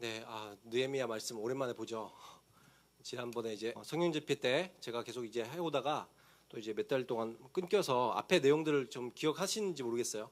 네, 느헤미야 말씀 오랜만에 보죠. 지난번에 이제 성령 집회 때 제가 계속 이제 해오다가 또 이제 몇 달 동안 끊겨서 앞에 내용들을 좀 기억하시는지 모르겠어요.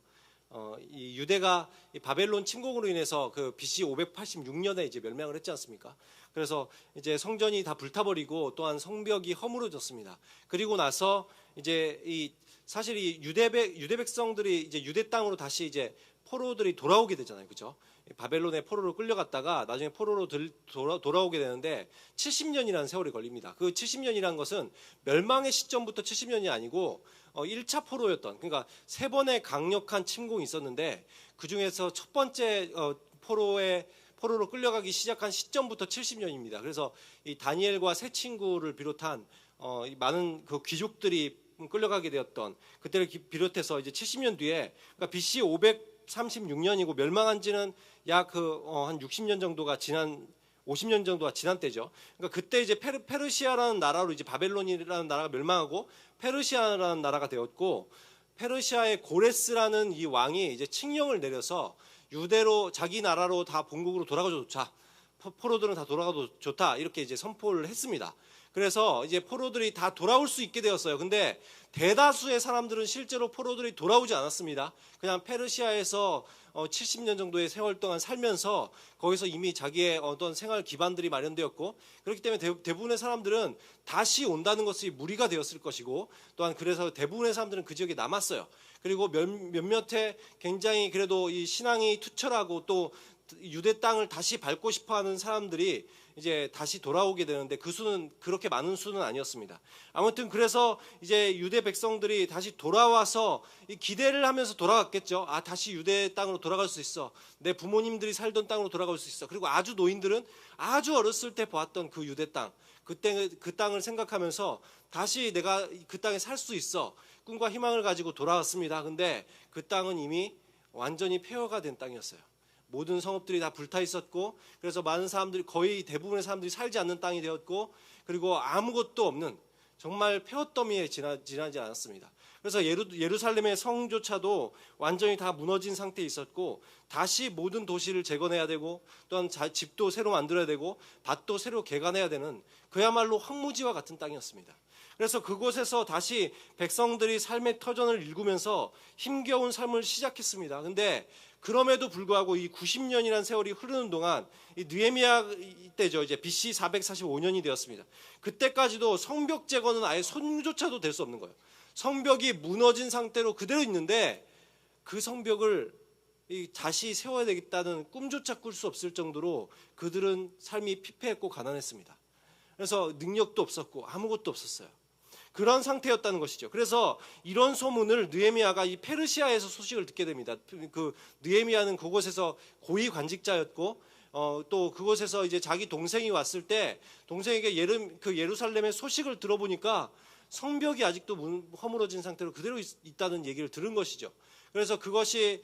이 유대가 이 바벨론 침공으로 인해서 그 BC 586년에 이제 멸망을 했지 않습니까? 그래서 이제 성전이 다 불타버리고 또한 성벽이 허물어졌습니다. 그리고 나서 이제 사실 이 유대 백성들이 이제 유대 땅으로 다시 이제 포로들이 돌아오게 되잖아요, 그죠? 바벨론의 포로로 끌려갔다가 나중에 포로로 돌아오게 되는데 70년이라는 세월이 걸립니다. 그 70년이라는 것은 멸망의 시점부터 70년이 아니고 1차 포로였던, 그러니까 세 번의 강력한 침공이 있었는데 그 중에서 첫 번째 포로로 끌려가기 시작한 시점부터 70년입니다. 그래서 이 다니엘과 세 친구를 비롯한 많은 그 귀족들이 끌려가게 되었던 그때를 비롯해서 이제 70년 뒤에, 그러니까 BC 536년이고 멸망한 지는 약 한 60년 정도가 지난 50년 정도가 지난 때죠. 그러니까 그때 이제 페르시아라는 나라로 이제 바벨론이라는 나라가 멸망하고 페르시아라는 나라가 되었고, 페르시아의 고레스라는 이 왕이 이제 칙령을 내려서 유대로 자기 나라로 다 본국으로 돌아가도 좋다. 포로들은 다 돌아가도 좋다. 이렇게 이제 선포를 했습니다. 그래서 이제 포로들이 다 돌아올 수 있게 되었어요. 근데 대다수의 사람들은 실제로 포로들이 돌아오지 않았습니다. 그냥 페르시아에서 70년 정도의 세월 동안 살면서 거기서 이미 자기의 어떤 생활 기반들이 마련되었고, 그렇기 때문에 대부분의 사람들은 다시 온다는 것이 무리가 되었을 것이고, 또한 그래서 대부분의 사람들은 그 지역에 남았어요. 그리고 몇몇의 굉장히 그래도 이 신앙이 투철하고 또 유대 땅을 다시 밟고 싶어하는 사람들이 이제 다시 돌아오게 되는데 그 수는 그렇게 많은 수는 아니었습니다. 아무튼 그래서 이제 유대 백성들이 다시 돌아와서 이 기대를 하면서 돌아갔겠죠. 다시 유대 땅으로 돌아갈 수 있어. 내 부모님들이 살던 땅으로 돌아갈 수 있어. 그리고 아주 노인들은 아주 어렸을 때 보았던 그 유대 땅, 그 땅을 생각하면서 다시 내가 그 땅에 살 수 있어. 꿈과 희망을 가지고 돌아왔습니다. 근데 그 땅은 이미 완전히 폐허가 된 땅이었어요. 모든 성읍들이 다 불타 있었고, 그래서 많은 사람들이, 거의 대부분의 사람들이 살지 않는 땅이 되었고, 그리고 아무것도 없는 정말 폐허더미에 지나지 않았습니다. 그래서 예루살렘의 성조차도 완전히 다 무너진 상태에 있었고, 다시 모든 도시를 재건해야 되고, 또한 집도 새로 만들어야 되고, 밭도 새로 개간해야 되는 그야말로 황무지와 같은 땅이었습니다. 그래서 그곳에서 다시 백성들이 삶의 터전을 일구면서 힘겨운 삶을 시작했습니다. 근데 그럼에도 불구하고 이 90년이라는 세월이 흐르는 동안 이 느헤미야 때죠. 이제 BC 445년이 되었습니다. 그때까지도 성벽 재건은 아예 손조차도 될 수 없는 거예요. 성벽이 무너진 상태로 그대로 있는데 그 성벽을 다시 세워야 되겠다는 꿈조차 꿀 수 없을 정도로 그들은 삶이 피폐했고 가난했습니다. 그래서 능력도 없었고 아무것도 없었어요. 그런 상태였다는 것이죠. 그래서 이런 소문을 느헤미야가 이 페르시아에서 소식을 듣게 됩니다. 그 느헤미야는 그곳에서 고위 관직자였고, 또 그곳에서 이제 자기 동생이 왔을 때 동생에게 예루살렘의 소식을 들어보니까 성벽이 아직도 허물어진 상태로 그대로 있다는 얘기를 들은 것이죠. 그래서 그것에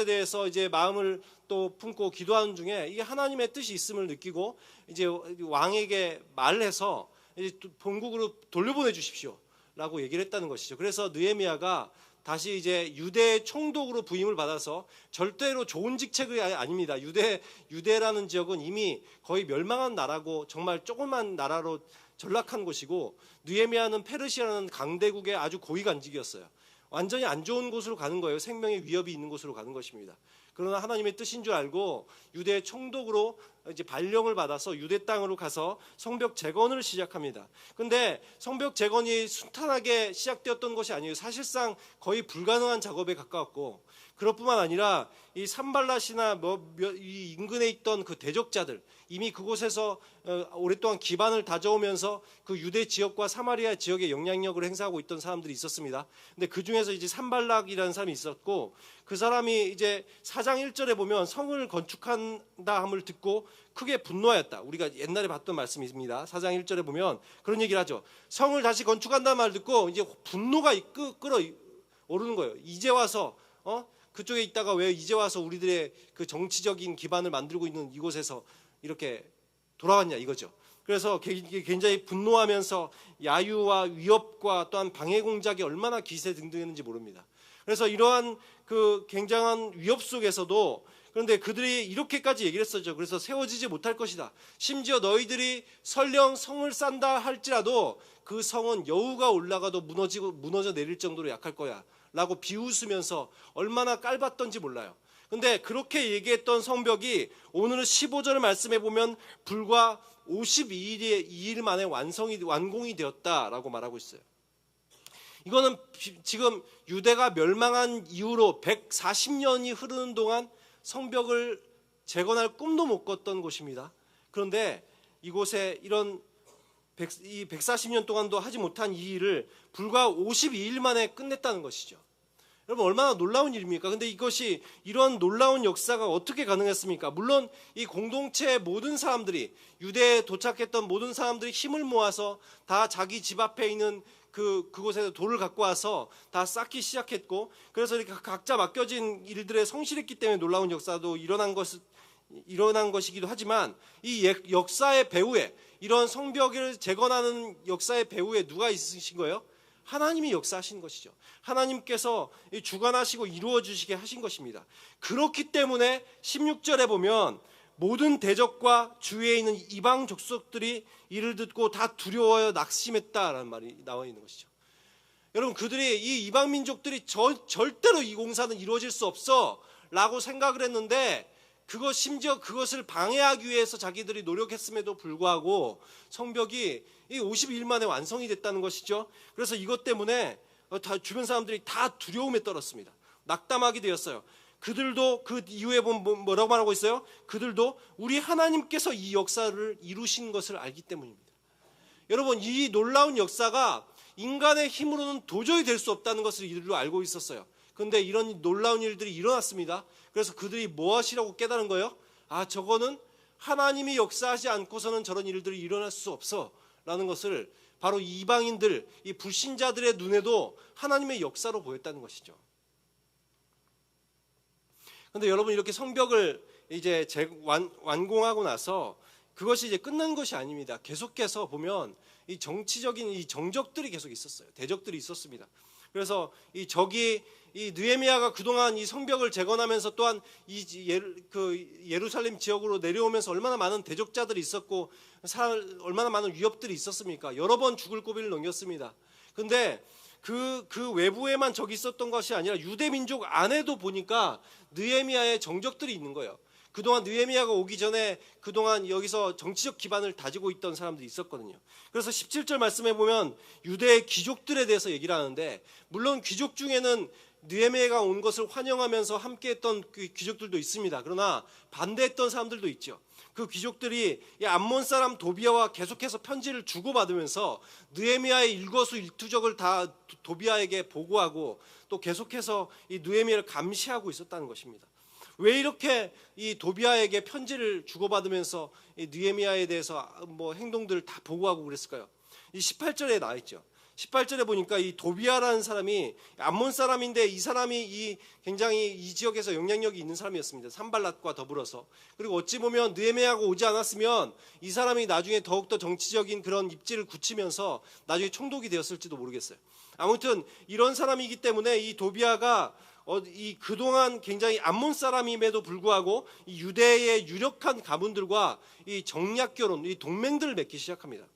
대해서 이제 마음을 또 품고 기도하는 중에 이게 하나님의 뜻이 있음을 느끼고 이제 왕에게 말해서 이제 본국으로 돌려보내 주십시오라고 얘기를 했다는 것이죠. 그래서 느헤미야가 다시 이제 유대 총독으로 부임을 받아서, 절대로 좋은 직책이 아닙니다. 유대라는 지역은 이미 거의 멸망한 나라고 정말 조그만 나라로 전락한 곳이고, 느헤미야는 페르시아라는 강대국의 아주 고위 관직이었어요. 완전히 안 좋은 곳으로 가는 거예요. 생명의 위협이 있는 곳으로 가는 것입니다. 그러나 하나님의 뜻인 줄 알고 유대 총독으로 이제 발령을 받아서 유대 땅으로 가서 성벽 재건을 시작합니다. 근데 성벽 재건이 순탄하게 시작되었던 것이 아니에요. 사실상 거의 불가능한 작업에 가까웠고, 그럴 뿐만 아니라 이 산발랏이나 이 인근에 있던 그 대적자들, 이미 그곳에서 오랫동안 기반을 다져오면서 그 유대 지역과 사마리아 지역에 영향력을 행사하고 있던 사람들이 있었습니다. 근데 그 중에서 이제 산발락이라는 사람이 있었고, 그 사람이 이제 4장 1절에 보면 성을 건축한다 함을 듣고 크게 분노하였다. 우리가 옛날에 봤던 말씀입니다. 4장 1절에 보면 그런 얘기를 하죠. 성을 다시 건축한다는 말을 듣고 이제 분노가 끓어오르는 거예요. 이제 와서 그쪽에 있다가 왜 이제 와서 우리들의 그 정치적인 기반을 만들고 있는 이곳에서 이렇게 돌아왔냐 이거죠. 그래서 굉장히 분노하면서 야유와 위협과 또한 방해 공작이 얼마나 기세등등했는지 모릅니다. 그래서 이러한 그 굉장한 위협 속에서도 그런데 그들이 이렇게까지 얘기를 했었죠. 그래서 세워지지 못할 것이다. 심지어 너희들이 설령 성을 쌓는다 할지라도 그 성은 여우가 올라가도 무너져 내릴 정도로 약할 거야 라고 비웃으면서 얼마나 깔봤던지 몰라요. 근데 그렇게 얘기했던 성벽이 오늘은 15절을 말씀해 보면 불과 52일 만에 완공이 되었다라고 말하고 있어요. 이거는 지금 유대가 멸망한 이후로 140년이 흐르는 동안 성벽을 재건할 꿈도 못 꿨던 곳입니다. 그런데 이곳에 이런 140년 동안도 하지 못한 이 일을 불과 52일 만에 끝냈다는 것이죠. 여러분 얼마나 놀라운 일입니까? 근데 이것이 이런 놀라운 역사가 어떻게 가능했습니까? 물론 이 공동체의 모든 사람들이 유대에 도착했던 모든 사람들이 힘을 모아서 다 자기 집 앞에 있는 그곳에서 돌을 갖고 와서 다 쌓기 시작했고, 그래서 이렇게 각자 맡겨진 일들에 성실했기 때문에 놀라운 역사도 일어난 것이기도 하지만 이 역사의 배후에 이런 성벽을 재건하는 역사의 배후에 누가 있으신 거예요? 하나님이 역사하신 것이죠. 하나님께서 주관하시고 이루어 주시게 하신 것입니다. 그렇기 때문에 16절에 보면 모든 대적과 주위에 있는 이방 족속들이 이를 듣고 다 두려워하여 낙심했다라는 말이 나와 있는 것이죠. 여러분 그들이 이 이방 민족들이 절대로 이 공사는 이루어질 수 없어 라고 생각을 했는데 심지어 그것을 방해하기 위해서 자기들이 노력했음에도 불구하고 성벽이 52일 만에 완성이 됐다는 것이죠. 그래서 이것 때문에 주변 사람들이 다 두려움에 떨었습니다. 낙담하게 되었어요. 그들도 그 이후에 보면 뭐라고 말하고 있어요? 그들도 우리 하나님께서 이 역사를 이루신 것을 알기 때문입니다. 여러분 이 놀라운 역사가 인간의 힘으로는 도저히 될 수 없다는 것을 이들도 알고 있었어요. 그런데 이런 놀라운 일들이 일어났습니다. 그래서 그들이 무엇이라고 깨달은 거예요? 저거는 하나님이 역사하지 않고서는 저런 일들이 일어날 수 없어 라는 것을 바로 이방인들, 이 불신자들의 눈에도 하나님의 역사로 보였다는 것이죠. 그런데 여러분 이렇게 성벽을 이제 완공하고 나서 그것이 이제 끝난 것이 아닙니다. 계속해서 보면 이 정치적인 이 정적들이 계속 있었어요. 대적들이 있었습니다. 그래서 이 느헤미야가 그동안 이 성벽을 재건하면서 또한 예루살렘 지역으로 내려오면서 얼마나 많은 대적자들이 있었고 얼마나 많은 위협들이 있었습니까? 여러 번 죽을 고비를 넘겼습니다. 근데 그 외부에만 적이 있었던 것이 아니라 유대 민족 안에도 보니까 느헤미야의 정적들이 있는 거예요. 그동안 느헤미야가 오기 전에 그동안 여기서 정치적 기반을 다지고 있던 사람들이 있었거든요. 그래서 17절 말씀해 보면 유대의 귀족들에 대해서 얘기를 하는데, 물론 귀족 중에는 느헤미야가 온 것을 환영하면서 함께했던 그 귀족들도 있습니다. 그러나 반대했던 사람들도 있죠. 그 귀족들이 이 암몬 사람 도비아와 계속해서 편지를 주고받으면서 느헤미야의 일거수일투족을 다 도비아에게 보고하고 또 계속해서 이 느헤미야를 감시하고 있었다는 것입니다. 왜 이렇게 이 도비아에게 편지를 주고받으면서 이 느헤미야에 대해서 행동들을 다 보고하고 그랬을까요? 이 18절에 나와 있죠. 18절에 보니까 이 도비아라는 사람이 암몬 사람인데 이 사람이 굉장히 이 지역에서 영향력이 있는 사람이었습니다. 산발랏과 더불어서. 그리고 어찌 보면 느헤미야가 오지 않았으면 이 사람이 나중에 더욱더 정치적인 그런 입지를 굳히면서 나중에 총독이 되었을지도 모르겠어요. 아무튼 이런 사람이기 때문에 이 도비아가 그동안 굉장히 암몬 사람임에도 불구하고 이 유대의 유력한 가문들과 이 정략 결혼, 이 동맹들을 맺기 시작합니다.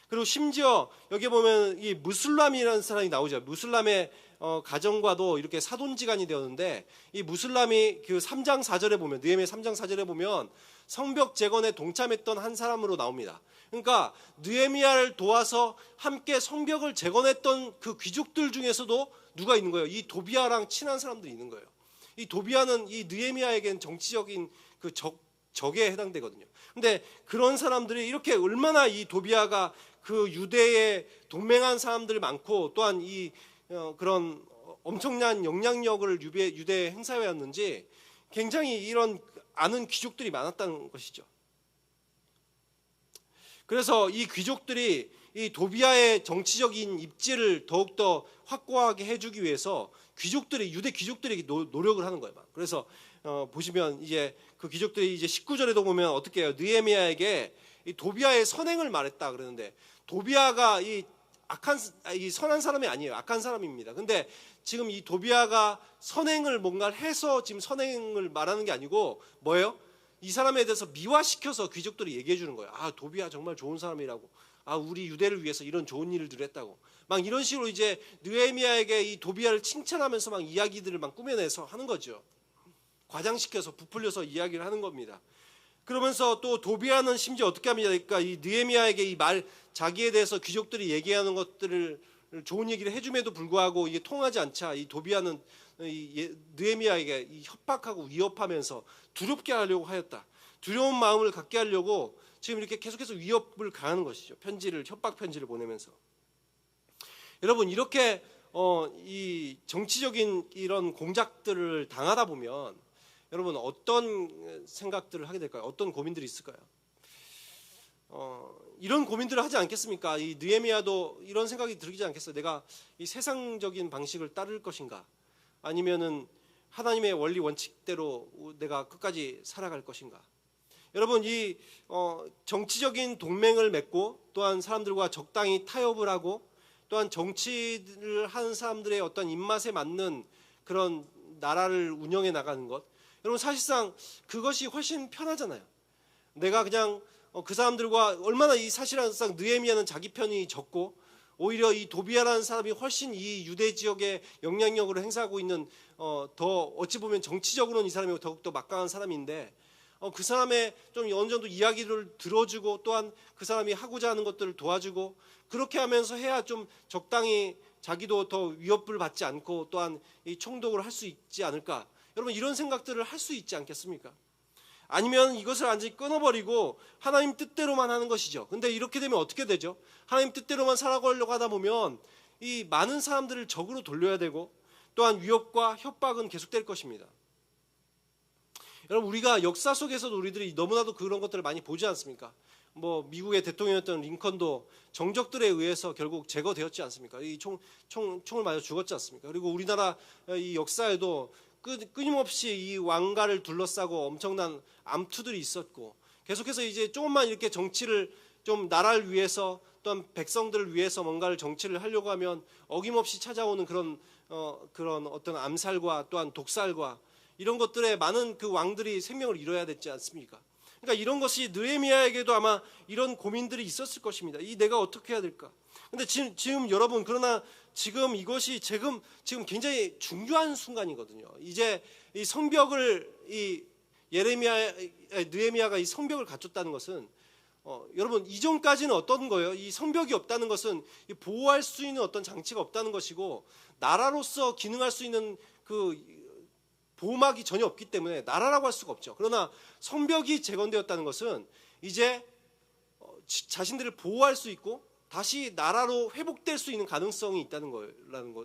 그리고 심지어 여기 보면 이 무슬람이라는 사람이 나오죠. 무슬람의 가정과도 이렇게 사돈지간이 되었는데, 이 무슬람이 그 3장 4절에 보면, 느헤미야 3장 4절에 보면 성벽 재건에 동참했던 한 사람으로 나옵니다. 그러니까 느헤미야를 도와서 함께 성벽을 재건했던 그 귀족들 중에서도 누가 있는 거예요? 이 도비아랑 친한 사람들이 있는 거예요. 이 도비아는 이 느헤미야에겐 정치적인 그 적에 해당되거든요. 근데 그런 사람들이 이렇게 얼마나 이 도비아가 그 유대에 동맹한 사람들 많고 또한 그런 엄청난 영향력을 유대에 행사해왔는지 굉장히 이런 아는 귀족들이 많았다는 것이죠. 그래서 이 귀족들이 이 도비아의 정치적인 입지를 더욱더 확고하게 해주기 위해서 유대 귀족들이 노력을 하는 거예요. 그래서 보시면 이제 그 귀족들이 이제 19절에도 보면 어떻게 해요? 느헤미야에게 이 도비아의 선행을 말했다 그러는데, 도비아가 이 이 선한 사람이 아니에요. 악한 사람입니다. 근데 지금 이 도비아가 선행을 뭔가를 해서 지금 선행을 말하는 게 아니고 뭐예요? 이 사람에 대해서 미화시켜서 귀족들이 얘기해 주는 거예요. 아, 도비아 정말 좋은 사람이라고. 아, 우리 유대를 위해서 이런 좋은 일을 했다고. 막 이런 식으로 이제 느헤미야에게 이 도비아를 칭찬하면서 막 이야기들을 막 꾸며내서 하는 거죠. 과장시켜서 부풀려서 이야기를 하는 겁니다. 그러면서 또 도비아는 심지어 어떻게 합니까? 이 느헤미야에게 이 말 자기에 대해서 귀족들이 얘기하는 것들을 좋은 얘기를 해줌에도 불구하고 이게 통하지 않자 이 도비아는 이 느헤미야에게 이 협박하고 위협하면서 두렵게 하려고 하였다. 두려운 마음을 갖게 하려고 지금 이렇게 계속해서 위협을 가하는 것이죠. 협박 편지를 보내면서. 여러분 이렇게 이 정치적인 이런 공작들을 당하다 보면 여러분 어떤 생각들을 하게 될까요? 어떤 고민들이 있을까요? 이런 고민들을 하지 않겠습니까? 이 느헤미야도 이런 생각이 들지 않겠어요? 내가 이 세상적인 방식을 따를 것인가? 아니면은 하나님의 원리 원칙대로 내가 끝까지 살아갈 것인가? 여러분 이 정치적인 동맹을 맺고 또한 사람들과 적당히 타협을 하고 또한 정치를 하는 사람들의 어떤 입맛에 맞는 그런 나라를 운영해 나가는 것, 여러분 사실상 그것이 훨씬 편하잖아요. 내가 그냥 그 사람들과 얼마나 이 사실상 느헤미야는 자기 편이 적고 오히려 이 도비아라는 사람이 훨씬 이 유대 지역에 영향력을 행사하고 있는 더 어찌 보면 정치적으로는 이 사람이 더욱더 막강한 사람인데 그 사람의 좀 어느 정도 이야기를 들어주고 또한 그 사람이 하고자 하는 것들을 도와주고 그렇게 하면서 해야 좀 적당히 자기도 더 위협을 받지 않고 또한 이 총독을 할 수 있지 않을까. 여러분 이런 생각들을 할 수 있지 않겠습니까? 아니면 이것을 완전히 끊어버리고 하나님 뜻대로만 하는 것이죠. 근데 이렇게 되면 어떻게 되죠? 하나님 뜻대로만 살아가려고 하다 보면 이 많은 사람들을 적으로 돌려야 되고 또한 위협과 협박은 계속될 것입니다. 여러분 우리가 역사 속에서도 우리들이 너무나도 그런 것들을 많이 보지 않습니까? 뭐 미국의 대통령이었던 링컨도 정적들에 의해서 결국 제거되었지 않습니까? 이 총을 맞아 죽었지 않습니까? 그리고 우리나라 이 역사에도 끊임없이 이 왕가를 둘러싸고 엄청난 암투들이 있었고 계속해서 이제 조금만 이렇게 정치를 좀 나라를 위해서 또한 백성들을 위해서 뭔가를 정치를 하려고 하면 어김없이 찾아오는 그런 어떤 암살과 또한 독살과 이런 것들에 많은 그 왕들이 생명을 잃어야 됐지 않습니까? 그러니까 이런 것이 느헤미야에게도 아마 이런 고민들이 있었을 것입니다. 이 내가 어떻게 해야 될까? 근데 지금 여러분 그러나 지금 이것이 지금 굉장히 중요한 순간이거든요. 이제 이 성벽을 이 느헤미야가 이 성벽을 갖췄다는 것은 여러분 이전까지는 어떤 거예요? 이 성벽이 없다는 것은 보호할 수 있는 어떤 장치가 없다는 것이고 나라로서 기능할 수 있는 그 보호막이 전혀 없기 때문에 나라라고 할 수가 없죠. 그러나 성벽이 재건되었다는 것은 이제 자신들을 보호할 수 있고 다시 나라로 회복될 수 있는 가능성이 있다는 거라는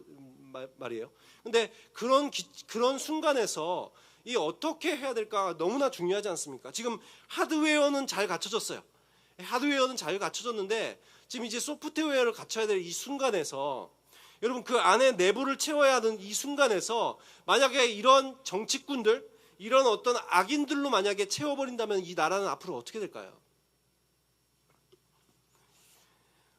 말이에요. 근데 그런 순간에서 이 어떻게 해야 될까 너무나 중요하지 않습니까? 지금 하드웨어는 잘 갖춰졌어요. 하드웨어는 잘 갖춰졌는데 지금 이제 소프트웨어를 갖춰야 될 이 순간에서 여러분 그 안에 내부를 채워야 하는 이 순간에서 만약에 이런 정치꾼들 이런 어떤 악인들로 만약에 채워버린다면 이 나라는 앞으로 어떻게 될까요?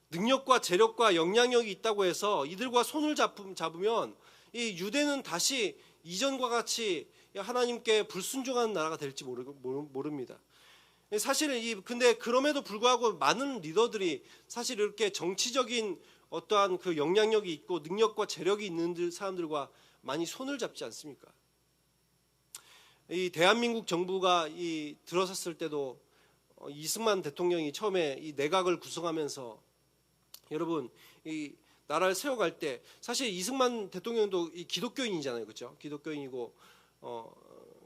능력과 재력과 영향력이 있다고 해서 이들과 손을 잡으면 이 유대는 다시 이전과 같이 하나님께 불순종하는 나라가 될지 모릅니다. 사실 근데 그럼에도 불구하고 많은 리더들이 사실 이렇게 정치적인 어떠한 그 영향력이 있고 능력과 재력이 있는 사람들과 많이 손을 잡지 않습니까? 이 대한민국 정부가 들어섰을 때도 이승만 대통령이 처음에 이 내각을 구성하면서 여러분 이 나라를 세워갈 때 사실 이승만 대통령도 이 기독교인이잖아요, 그렇죠? 기독교인이고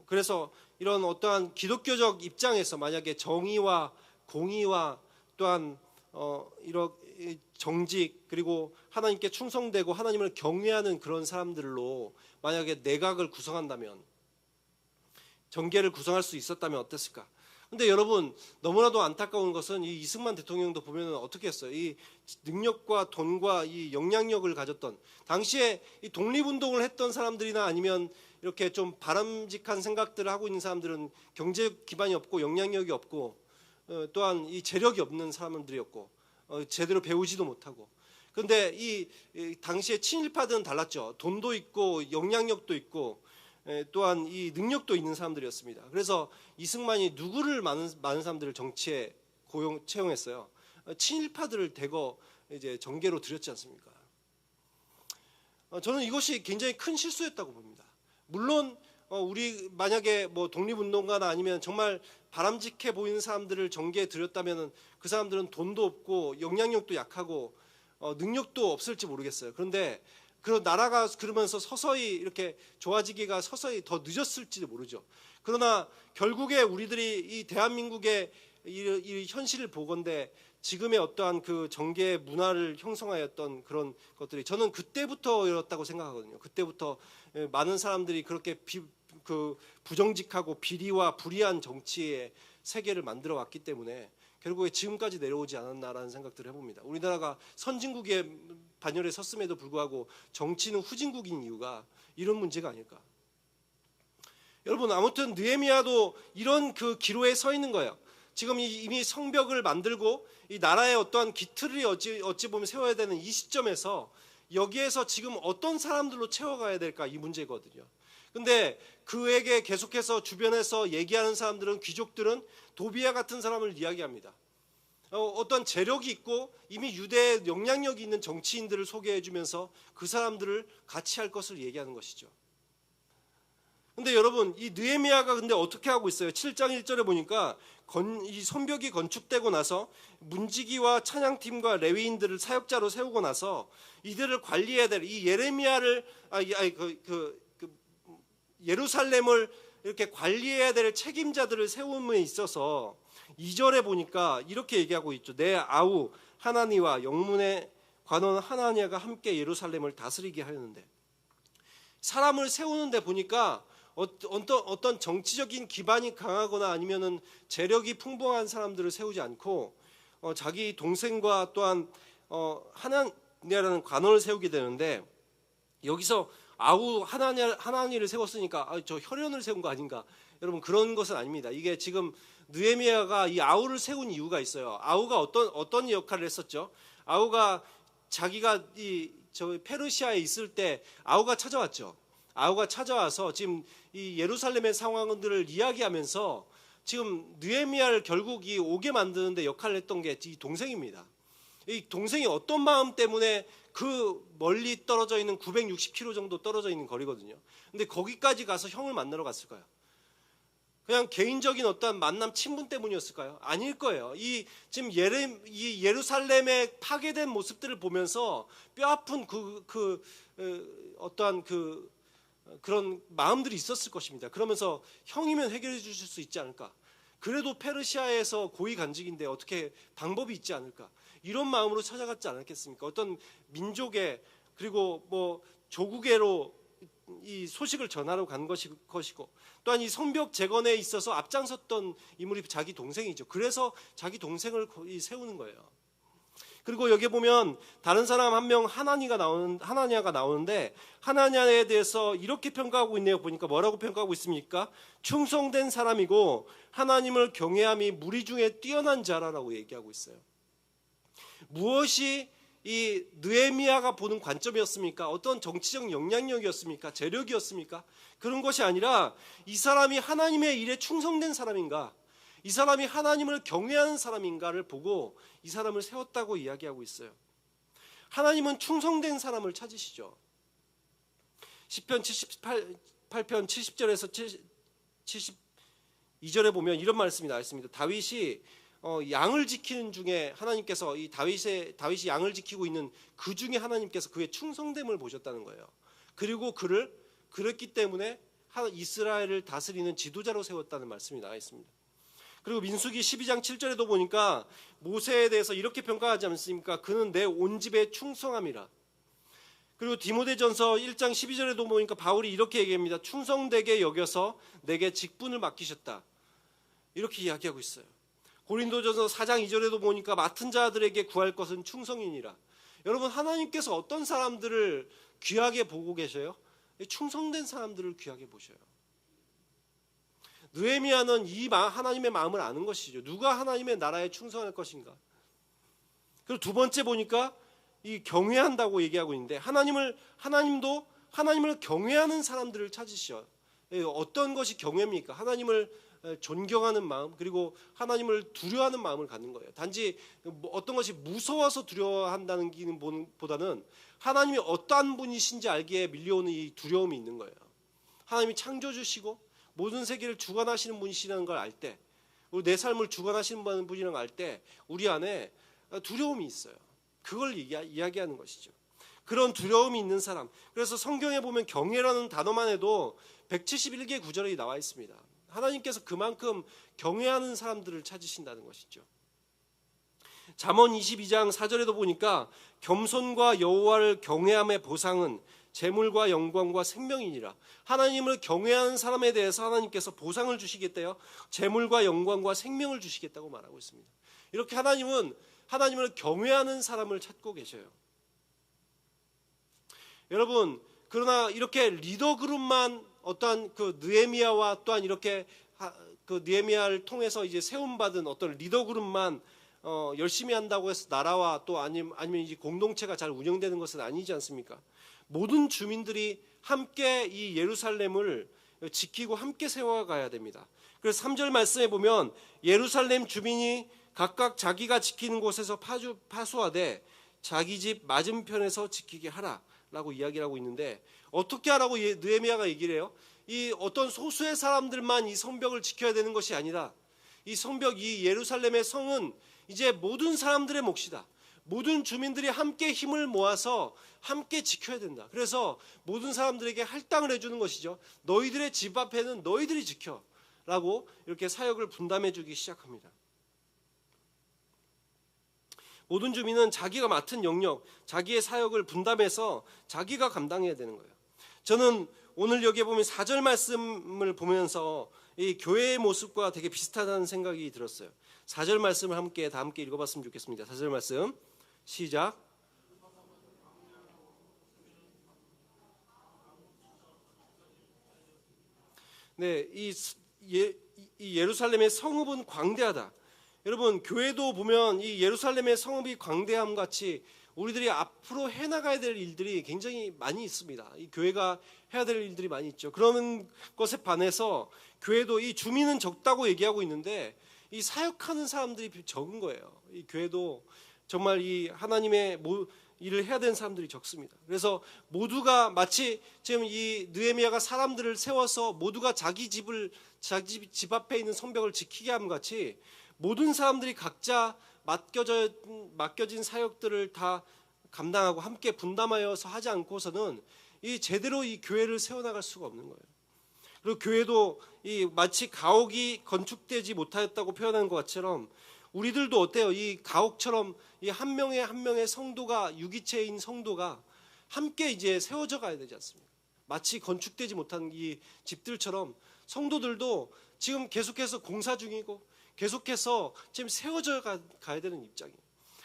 그래서 이런 어떠한 기독교적 입장에서 만약에 정의와 공의와 또한 이런 정직 그리고 하나님께 충성되고 하나님을 경외하는 그런 사람들로 만약에 내각을 구성한다면 정계를 구성할 수 있었다면 어땠을까? 근데 여러분 너무나도 안타까운 것은 이 이승만 대통령도 보면은 어떻게 했어요? 이 능력과 돈과 이 영향력을 가졌던 당시에 이 독립운동을 했던 사람들이나 아니면 이렇게 좀 바람직한 생각들을 하고 있는 사람들은 경제 기반이 없고 영향력이 없고 또한 이 재력이 없는 사람들이었고 제대로 배우지도 못하고 그런데 이 당시에 친일파들은 달랐죠. 돈도 있고 영향력도 있고 또한 이 능력도 있는 사람들이었습니다. 그래서 이승만이 누구를 많은 사람들을 정치에 채용했어요. 친일파들을 대거 이제 정계로 들였지 않습니까? 저는 이것이 굉장히 큰 실수였다고 봅니다. 물론 우리 만약에 뭐 독립운동가나 아니면 정말 바람직해 보이는 사람들을 정계에 들였다면 그 사람들은 돈도 없고 영향력도 약하고 능력도 없을지 모르겠어요. 그런데 그 나라가 그러면서 서서히 이렇게 좋아지기가 서서히 더 늦었을지도 모르죠. 그러나 결국에 우리들이 이 대한민국의 이 현실을 보건대 지금의 어떠한 그 정계 문화를 형성하였던 그런 것들이 저는 그때부터였다고 생각하거든요. 그때부터 많은 사람들이 그렇게 부정직하고 비리와 불의한 정치의 세계를 만들어 왔기 때문에 결국에 지금까지 내려오지 않았나라는 생각들을 해봅니다. 우리나라가 선진국의 반열에 섰음에도 불구하고 정치는 후진국인 이유가 이런 문제가 아닐까. 여러분 아무튼 느헤미야도 이런 그 기로에 서 있는 거예요. 지금 이미 성벽을 만들고 이 나라의 어떠한 기틀을 어찌 보면 세워야 되는 이 시점에서 여기에서 지금 어떤 사람들로 채워가야 될까 이 문제거든요. 근데 그에게 계속해서 주변에서 얘기하는 사람들은 귀족들은 도비야 같은 사람을 이야기합니다. 어떤 재력이 있고 이미 유대에 영향력이 있는 정치인들을 소개해 주면서 그 사람들을 같이 할 것을 얘기하는 것이죠. 근데 여러분 이 느헤미야가 근데 어떻게 하고 있어요? 7장 1절에 보니까 이 성벽이 건축되고 나서 문지기와 찬양팀과 레위인들을 사역자로 세우고 나서 이들을 관리해야 될 이 예레미야를 예루살렘을 이렇게 관리해야 될 책임자들을 세움에 있어서 2절에 보니까 이렇게 얘기하고 있죠. 내 아우 하나니와 영문의 관원 하나니아가 함께 예루살렘을 다스리게 하였는데 사람을 세우는데 보니까 어떤 정치적인 기반이 강하거나 아니면은 재력이 풍부한 사람들을 세우지 않고 자기 동생과 또한 하나니아라는 관원을 세우게 되는데 여기서 아우 하나니를 세웠으니까 저 혈연을 세운 거 아닌가? 여러분 그런 것은 아닙니다. 이게 지금 느헤미야가 이 아우를 세운 이유가 있어요. 아우가 어떤 역할을 했었죠? 아우가 자기가 저 페르시아에 있을 때 아우가 찾아왔죠. 아우가 찾아와서 지금 이 예루살렘의 상황들을 이야기하면서 지금 느헤미야를 결국 오게 만드는데 역할을 했던 게 이 동생입니다. 이 동생이 어떤 마음 때문에 그 멀리 떨어져 있는 960km 정도 떨어져 있는 거리거든요. 근데 거기까지 가서 형을 만나러 갔을까요? 그냥 개인적인 어떤 만남 친분 때문이었을까요? 아닐 거예요. 지금 이 예루살렘의 파괴된 모습들을 보면서 뼈아픈 어떠한 그런 마음들이 있었을 것입니다. 그러면서 형이면 해결해 주실 수 있지 않을까? 그래도 페르시아에서 고위 간직인데 어떻게 방법이 있지 않을까? 이런 마음으로 찾아갔지 않았겠습니까? 어떤 민족의 그리고 뭐 조국애로 이 소식을 전하러 간 것이고 또한 이 성벽 재건에 있어서 앞장섰던 인물이 자기 동생이죠. 그래서 자기 동생을 세우는 거예요. 그리고 여기 보면 다른 사람 한 명 하나니아가 나오는데 하나니아에 대해서 이렇게 평가하고 있네요. 보니까 뭐라고 평가하고 있습니까? 충성된 사람이고 하나님을 경외함이 무리 중에 뛰어난 자라라고 얘기하고 있어요. 무엇이 이 느헤미야가 보는 관점이었습니까? 어떤 정치적 영향력이었습니까? 재력이었습니까? 그런 것이 아니라 이 사람이 하나님의 일에 충성된 사람인가? 이 사람이 하나님을 경외하는 사람인가를 보고 이 사람을 세웠다고 이야기하고 있어요. 하나님은 충성된 사람을 찾으시죠. 시편 78편 70절에서 72절에 보면 이런 말씀이 나와 있습니다. 다윗이 양을 지키는 중에 하나님께서 이 다윗이 양을 지키고 있는 그 중에 하나님께서 그의 충성됨을 보셨다는 거예요. 그리고 그를 그랬기 때문에 이스라엘을 다스리는 지도자로 세웠다는 말씀이 나와 있습니다. 그리고 민수기 12장 7절에도 보니까 모세에 대해서 이렇게 평가하지 않습니까? 그는 내 온 집에 충성함이라. 그리고 디모데전서 1장 12절에도 보니까 바울이 이렇게 얘기합니다. 충성되게 여겨서 내게 직분을 맡기셨다. 이렇게 이야기하고 있어요. 고린도전서 4장 2절에도 보니까 맡은 자들에게 구할 것은 충성이니라. 여러분 하나님께서 어떤 사람들을 귀하게 보고 계셔요? 충성된 사람들을 귀하게 보셔요. 느헤미야는 이 하나님의 마음을 아는 것이죠. 누가 하나님의 나라에 충성할 것인가. 그리고 두 번째 보니까 이 경외한다고 얘기하고 있는데 하나님도 하나님을 경외하는 사람들을 찾으시죠. 어떤 것이 경외입니까? 하나님을 존경하는 마음, 그리고 하나님을 두려워하는 마음을 갖는 거예요. 단지 어떤 것이 무서워서 두려워한다는 보다는 하나님이 어떠한 분이신지 알기에 밀려오는 이 두려움이 있는 거예요. 하나님이 창조주시고 모든 세계를 주관하시는 분이시라는 걸 알 때, 내 삶을 주관하시는 분이라는 걸 알 때 우리 안에 두려움이 있어요. 그걸 이야기하는 것이죠. 그런 두려움이 있는 사람. 그래서 성경에 보면 경외라는 단어만 해도 171개 구절이 나와 있습니다. 하나님께서 그만큼 경외하는 사람들을 찾으신다는 것이죠. 잠언 22장 4절에도 보니까 겸손과 여호와를 경외함의 보상은 재물과 영광과 생명이니라. 하나님을 경외하는 사람에 대해서 하나님께서 보상을 주시겠대요. 재물과 영광과 생명을 주시겠다고 말하고 있습니다. 이렇게 하나님을 경외하는 사람을 찾고 계셔요. 여러분, 그러나 이렇게 리더 그룹만 어떠한 그 느헤미야와 또한 이렇게 그 느헤미야를 통해서 이제 세움받은 어떤 리더 그룹만 열심히 한다고 해서 나라와 또 아니면 이제 공동체가 잘 운영되는 것은 아니지 않습니까? 모든 주민들이 함께 이 예루살렘을 지키고 함께 세워가야 됩니다. 그래서 3절 말씀에 보면 예루살렘 주민이 각각 자기가 지키는 곳에서 파수하되 자기 집 맞은편에서 지키게 하라라고 이야기를 하고 있는데, 어떻게 하라고 느헤미야가 얘기를 해요? 이 어떤 소수의 사람들만 이 성벽을 지켜야 되는 것이 아니라 이 성벽, 이 예루살렘의 성은 이제 모든 사람들의 몫이다. 모든 주민들이 함께 힘을 모아서 함께 지켜야 된다. 그래서 모든 사람들에게 할당을 해주는 것이죠. 너희들의 집 앞에는 너희들이 지켜라고 이렇게 사역을 분담해 주기 시작합니다. 모든 주민은 자기가 맡은 영역, 자기의 사역을 분담해서 자기가 감당해야 되는 거예요. 저는 오늘 여기에 보면 4절 말씀을 보면서 이 교회의 모습과 되게 비슷하다는 생각이 들었어요. 4절 말씀을 다 함께 읽어봤으면 좋겠습니다. 4절 말씀 시작. 네, 이 예루살렘의 성읍은 광대하다. 여러분, 교회도 보면 이 예루살렘의 성읍이 광대함 같이 우리들이 앞으로 해나가야 될 일들이 굉장히 많이 있습니다. 이 교회가 해야 될 일들이 많이 있죠. 그런 것에 반해서 교회도 이 주민은 적다고 얘기하고 있는데 이 사역하는 사람들이 적은 거예요. 이 교회도 정말 이 하나님의 일을 해야 되는 사람들이 적습니다. 그래서 모두가 마치 지금 이 느헤미야가 사람들을 세워서 모두가 자기 집 앞에 있는 성벽을 지키게 함 같이 모든 사람들이 각자 맡겨진 사역들을 다 감당하고 함께 분담하여서 하지 않고서는 이 제대로 이 교회를 세워나갈 수가 없는 거예요. 그리고 교회도 이 마치 가옥이 건축되지 못하였다고 표현하는 것처럼 우리들도 어때요? 이 가옥처럼 이 한 명의 한 명의 성도가, 유기체인 성도가 함께 이제 세워져 가야 되지 않습니까? 마치 건축되지 못한 이 집들처럼 성도들도 지금 계속해서 공사 중이고 계속해서 지금 세워져 가야 되는 입장이에요.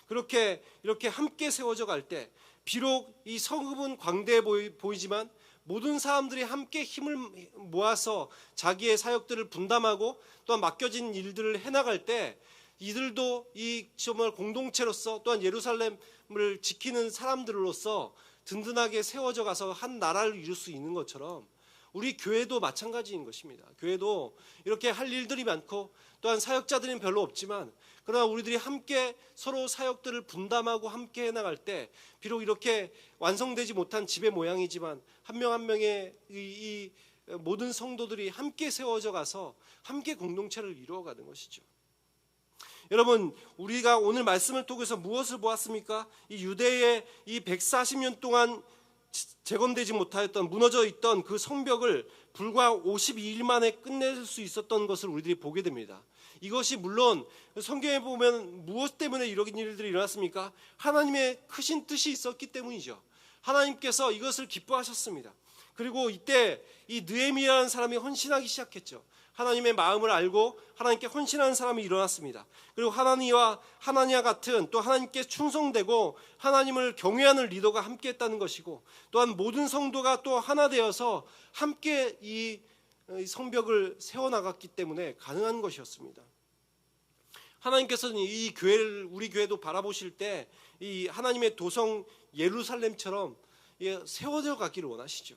그렇게 이렇게 함께 세워져 갈 때 비록 이 성읍은 광대해 보이지만 모든 사람들이 함께 힘을 모아서 자기의 사역들을 분담하고 또한 맡겨진 일들을 해나갈 때 이들도 이 정말 공동체로서 또한 예루살렘을 지키는 사람들로서 든든하게 세워져 가서 한 나라를 이룰 수 있는 것처럼 우리 교회도 마찬가지인 것입니다. 교회도 이렇게 할 일들이 많고 또한 사역자들은 별로 없지만 그러나 우리들이 함께 서로 사역들을 분담하고 함께 해나갈 때 비록 이렇게 완성되지 못한 집의 모양이지만 한 명 한 명의 이 모든 성도들이 함께 세워져 가서 함께 공동체를 이루어가는 것이죠. 여러분, 우리가 오늘 말씀을 통해서 무엇을 보았습니까? 이 유대의 이 140년 동안 재건되지 못하였던, 무너져 있던 그 성벽을 불과 52일 만에 끝낼 수 있었던 것을 우리들이 보게 됩니다. 이것이 물론 성경에 보면 무엇 때문에 이런 일들이 일어났습니까? 하나님의 크신 뜻이 있었기 때문이죠. 하나님께서 이것을 기뻐하셨습니다. 그리고 이때 이 느헤미야라는 사람이 헌신하기 시작했죠. 하나님의 마음을 알고 하나님께 헌신하는 사람이 일어났습니다. 그리고 하나니와 같은 또 하나님께 충성되고 하나님을 경외하는 리더가 함께 했다는 것이고 또한 모든 성도가 또 하나 되어서 함께 이 성벽을 세워나갔기 때문에 가능한 것이었습니다. 하나님께서는 이 교회를, 우리 교회도 바라보실 때 이 하나님의 도성 예루살렘처럼 세워져 가기를 원하시죠.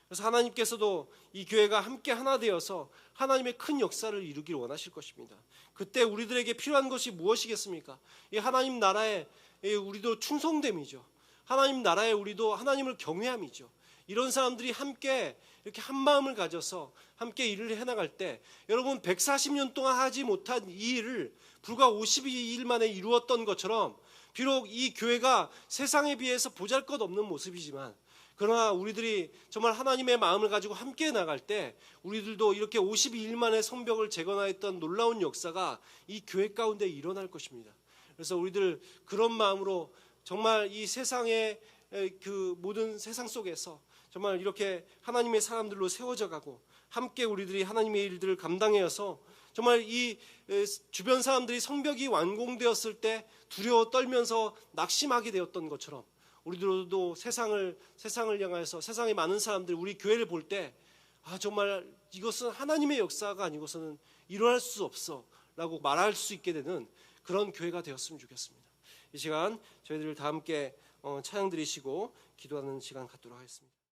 그래서 하나님께서도 이 교회가 함께 하나 되어서 하나님의 큰 역사를 이루기를 원하실 것입니다. 그때 우리들에게 필요한 것이 무엇이겠습니까? 이 하나님 나라에 우리도 충성됨이죠. 하나님 나라에 우리도 하나님을 경외함이죠. 이런 사람들이 함께 이렇게 한 마음을 가져서 함께 일을 해나갈 때, 여러분 140년 동안 하지 못한 이 일을 불과 52일 만에 이루었던 것처럼, 비록 이 교회가 세상에 비해서 보잘것없는 모습이지만, 그러나 우리들이 정말 하나님의 마음을 가지고 함께 나갈 때 우리들도 이렇게 52일 만에 성벽을 재건하였던 놀라운 역사가 이 교회 가운데 일어날 것입니다. 그래서 우리들 그런 마음으로 정말 이 세상의 그 모든 세상 속에서 정말 이렇게 하나님의 사람들로 세워져 가고, 함께 우리들이 하나님의 일들을 감당해서 정말 이 주변 사람들이 성벽이 완공되었을 때 두려워 떨면서 낙심하게 되었던 것처럼, 우리들도 세상을 향해서 세상의 많은 사람들, 우리 교회를 볼 때 정말 이것은 하나님의 역사가 아니고서는 일어날 수 없어 라고 말할 수 있게 되는 그런 교회가 되었으면 좋겠습니다. 이 시간 저희들 다 함께 찬양 드리시고 기도하는 시간 갖도록 하겠습니다.